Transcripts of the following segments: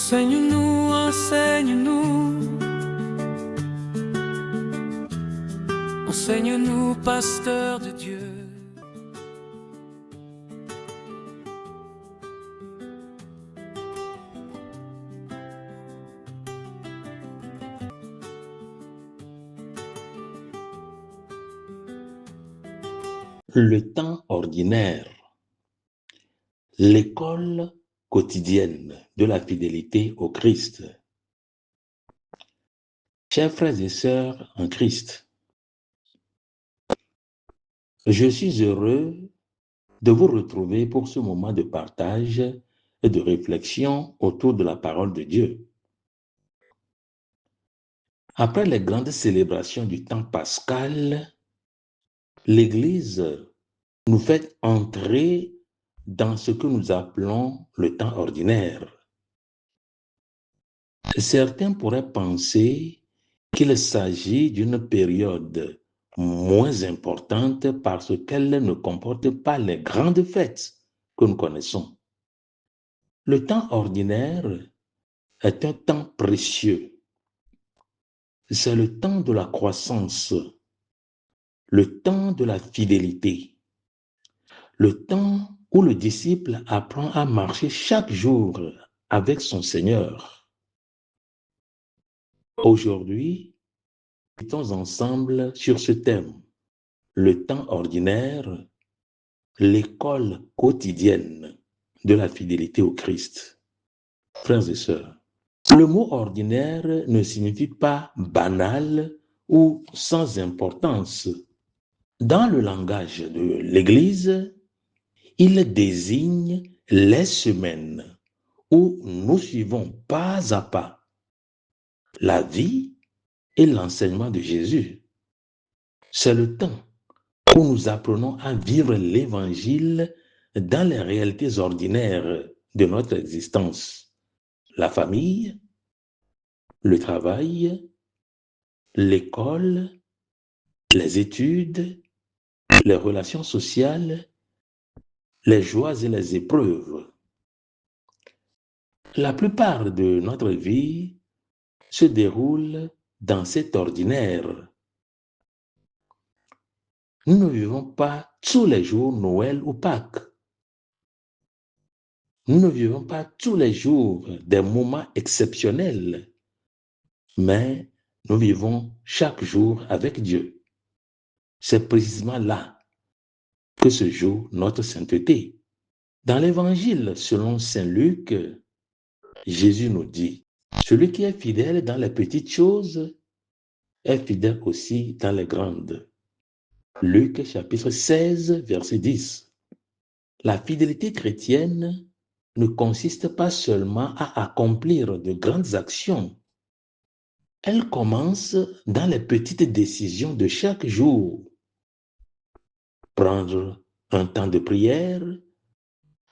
Enseigne-nous, enseigne-nous, enseigne-nous, pasteur de Dieu. Le temps ordinaire, l'école quotidienne de la fidélité au Christ. Chers frères et sœurs en Christ, je suis heureux de vous retrouver pour ce moment de partage et de réflexion autour de la parole de Dieu. Après les grandes célébrations du temps pascal, l'Église nous fait entrer dans ce que nous appelons le temps ordinaire. Certains pourraient penser qu'il s'agit d'une période moins importante parce qu'elle ne comporte pas les grandes fêtes que nous connaissons. Le temps ordinaire est un temps précieux. C'est le temps de la croissance, le temps de la fidélité, le temps où le disciple apprend à marcher chaque jour avec son Seigneur. Aujourd'hui, méditons ensemble sur ce thème, le temps ordinaire, l'école quotidienne de la fidélité au Christ. Frères et sœurs, le mot ordinaire ne signifie pas banal ou sans importance. Dans le langage de l'Église, il désigne les semaines où nous suivons pas à pas la vie et l'enseignement de Jésus. C'est le temps où nous apprenons à vivre l'Évangile dans les réalités ordinaires de notre existence. La famille, le travail, l'école, les études, les relations sociales, les joies et les épreuves. La plupart de notre vie se déroule dans cet ordinaire. Nous ne vivons pas tous les jours Noël ou Pâques. Nous ne vivons pas tous les jours des moments exceptionnels, mais nous vivons chaque jour avec Dieu. C'est précisément là que se joue notre sainteté. Dans l'Évangile selon saint Luc, Jésus nous dit, celui qui est fidèle dans les petites choses est fidèle aussi dans les grandes. Luc chapitre 16, verset 10. La fidélité chrétienne ne consiste pas seulement à accomplir de grandes actions. Elle commence dans les petites décisions de chaque jour. Prendre un temps de prière,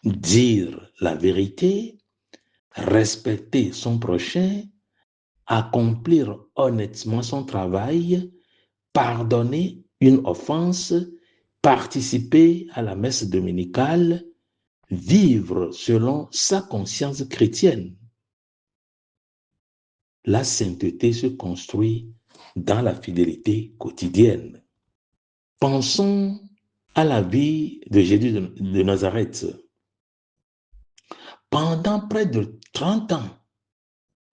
dire la vérité, respecter son prochain, accomplir honnêtement son travail, pardonner une offense, participer à la messe dominicale, vivre selon sa conscience chrétienne. La sainteté se construit dans la fidélité quotidienne. Pensons à la vie de Jésus de Nazareth. Pendant près de 30 ans,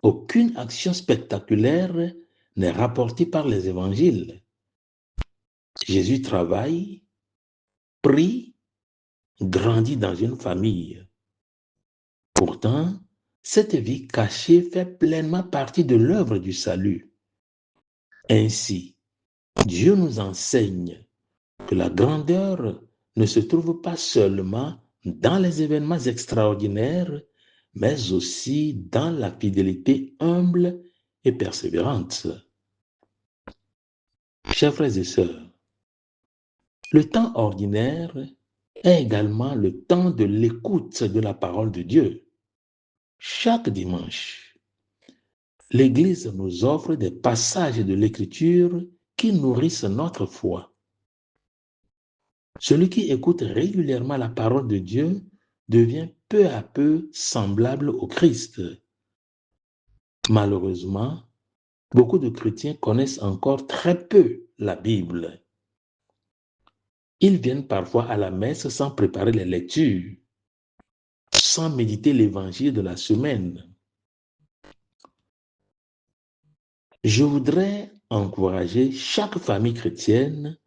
aucune action spectaculaire n'est rapportée par les évangiles. Jésus travaille, prie, grandit dans une famille. Pourtant, cette vie cachée fait pleinement partie de l'œuvre du salut. Ainsi, Dieu nous enseigne que la grandeur ne se trouve pas seulement dans les événements extraordinaires, mais aussi dans la fidélité humble et persévérante. Chers frères et sœurs, le temps ordinaire est également le temps de l'écoute de la parole de Dieu. Chaque dimanche, l'Église nous offre des passages de l'Écriture qui nourrissent notre foi. Celui qui écoute régulièrement la parole de Dieu devient peu à peu semblable au Christ. Malheureusement, beaucoup de chrétiens connaissent encore très peu la Bible. Ils viennent parfois à la messe sans préparer les lectures, sans méditer l'évangile de la semaine. Je voudrais encourager chaque famille chrétienne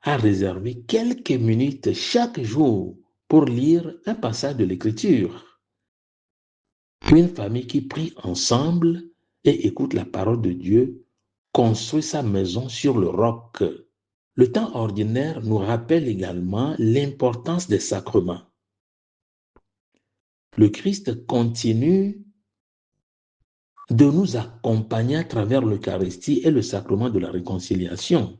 à réserver quelques minutes chaque jour pour lire un passage de l'Écriture. Une famille qui prie ensemble et écoute la parole de Dieu construit sa maison sur le roc. Le temps ordinaire nous rappelle également l'importance des sacrements. Le Christ continue de nous accompagner à travers l'Eucharistie et le sacrement de la réconciliation.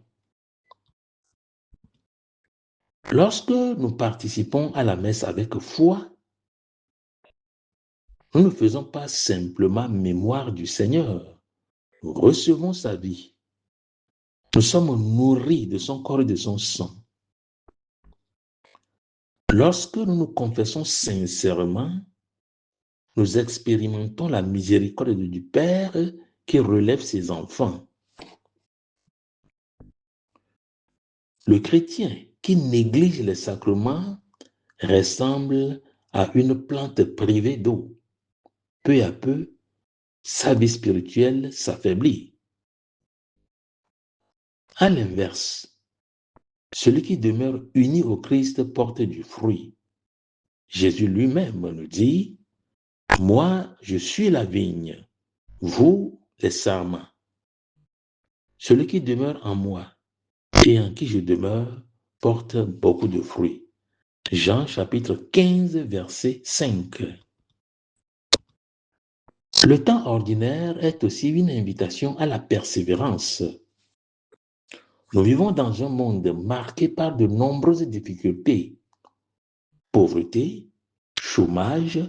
Lorsque nous participons à la messe avec foi, nous ne faisons pas simplement mémoire du Seigneur. Nous recevons sa vie. Nous sommes nourris de son corps et de son sang. Lorsque nous nous confessons sincèrement, nous expérimentons la miséricorde du Père qui relève ses enfants. Le chrétien qui néglige les sacrements ressemble à une plante privée d'eau. Peu à peu, sa vie spirituelle s'affaiblit. À l'inverse, celui qui demeure uni au Christ porte du fruit. Jésus lui-même nous dit, « Moi, je suis la vigne, vous, les sarments. Celui qui demeure en moi et en qui je demeure porte beaucoup de fruits. » Jean chapitre 15, verset 5. Le temps ordinaire est aussi une invitation à la persévérance. Nous vivons dans un monde marqué par de nombreuses difficultés. Pauvreté, chômage,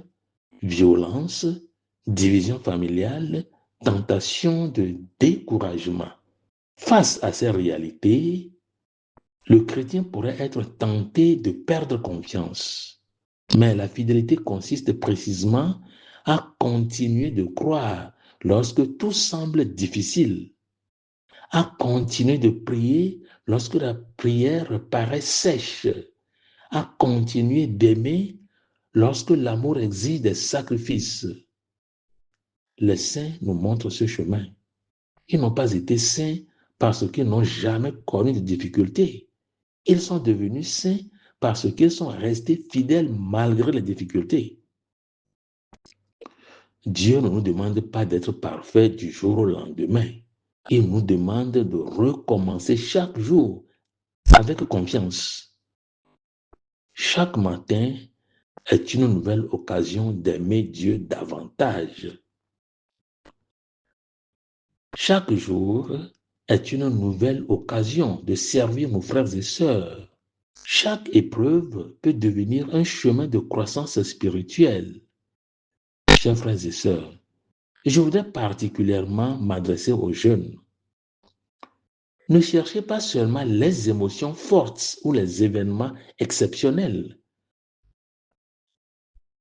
violence, division familiale, tentation de découragement. Face à ces réalités, le chrétien pourrait être tenté de perdre confiance. Mais la fidélité consiste précisément à continuer de croire lorsque tout semble difficile, à continuer de prier lorsque la prière paraît sèche, à continuer d'aimer lorsque l'amour exige des sacrifices. Les saints nous montrent ce chemin. Ils n'ont pas été saints parce qu'ils n'ont jamais connu de difficultés. Ils sont devenus saints parce qu'ils sont restés fidèles malgré les difficultés. Dieu ne nous demande pas d'être parfaits du jour au lendemain. Il nous demande de recommencer chaque jour avec confiance. Chaque matin est une nouvelle occasion d'aimer Dieu davantage. Chaque jour est une nouvelle occasion de servir nos frères et sœurs. Chaque épreuve peut devenir un chemin de croissance spirituelle. Chers frères et sœurs, je voudrais particulièrement m'adresser aux jeunes. Ne cherchez pas seulement les émotions fortes ou les événements exceptionnels.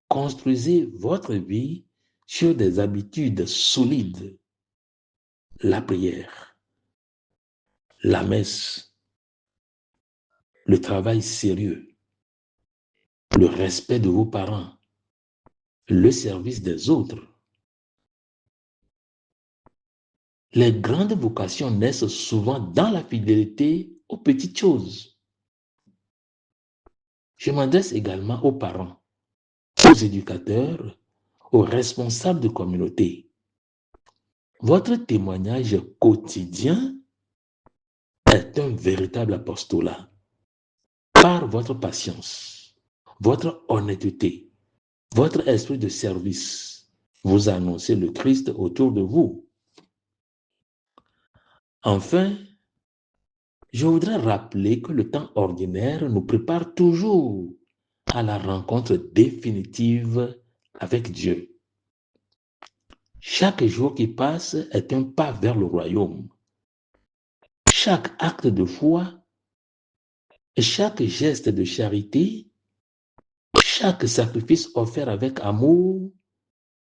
Construisez votre vie sur des habitudes solides. La prière, la messe, le travail sérieux, le respect de vos parents, le service des autres. Les grandes vocations naissent souvent dans la fidélité aux petites choses. Je m'adresse également aux parents, aux éducateurs, aux responsables de communauté. Votre témoignage quotidien est un véritable apostolat. Par votre patience, votre honnêteté, votre esprit de service, vous annoncez le Christ autour de vous. Enfin, je voudrais rappeler que le temps ordinaire nous prépare toujours à la rencontre définitive avec Dieu. Chaque jour qui passe est un pas vers le royaume. Chaque acte de foi, chaque geste de charité, chaque sacrifice offert avec amour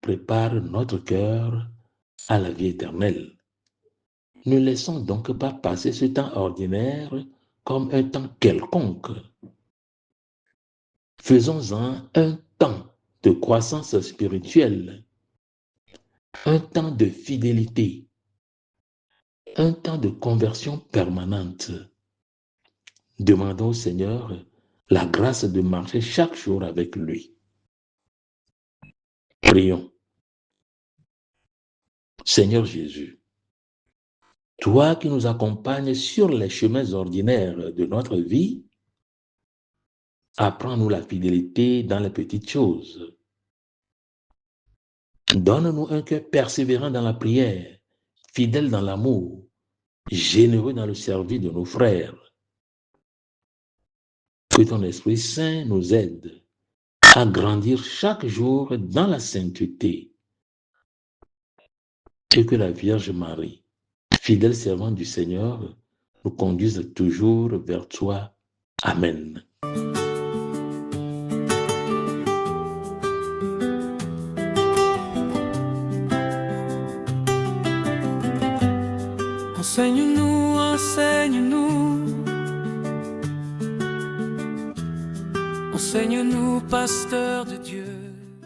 prépare notre cœur à la vie éternelle. Ne laissons donc pas passer ce temps ordinaire comme un temps quelconque. Faisons-en un temps de croissance spirituelle, un temps de fidélité, un temps de conversion permanente. Demandons au Seigneur la grâce de marcher chaque jour avec lui. Prions. Seigneur Jésus, toi qui nous accompagnes sur les chemins ordinaires de notre vie, apprends-nous la fidélité dans les petites choses. Donne-nous un cœur persévérant dans la prière, fidèle dans l'amour, généreux dans le service de nos frères. Que ton Esprit Saint nous aide à grandir chaque jour dans la sainteté et que la Vierge Marie, fidèle servante du Seigneur, nous conduise toujours vers toi. Amen. Enseigne-nous, enseigne-nous. Enseigne-nous, pasteur de Dieu.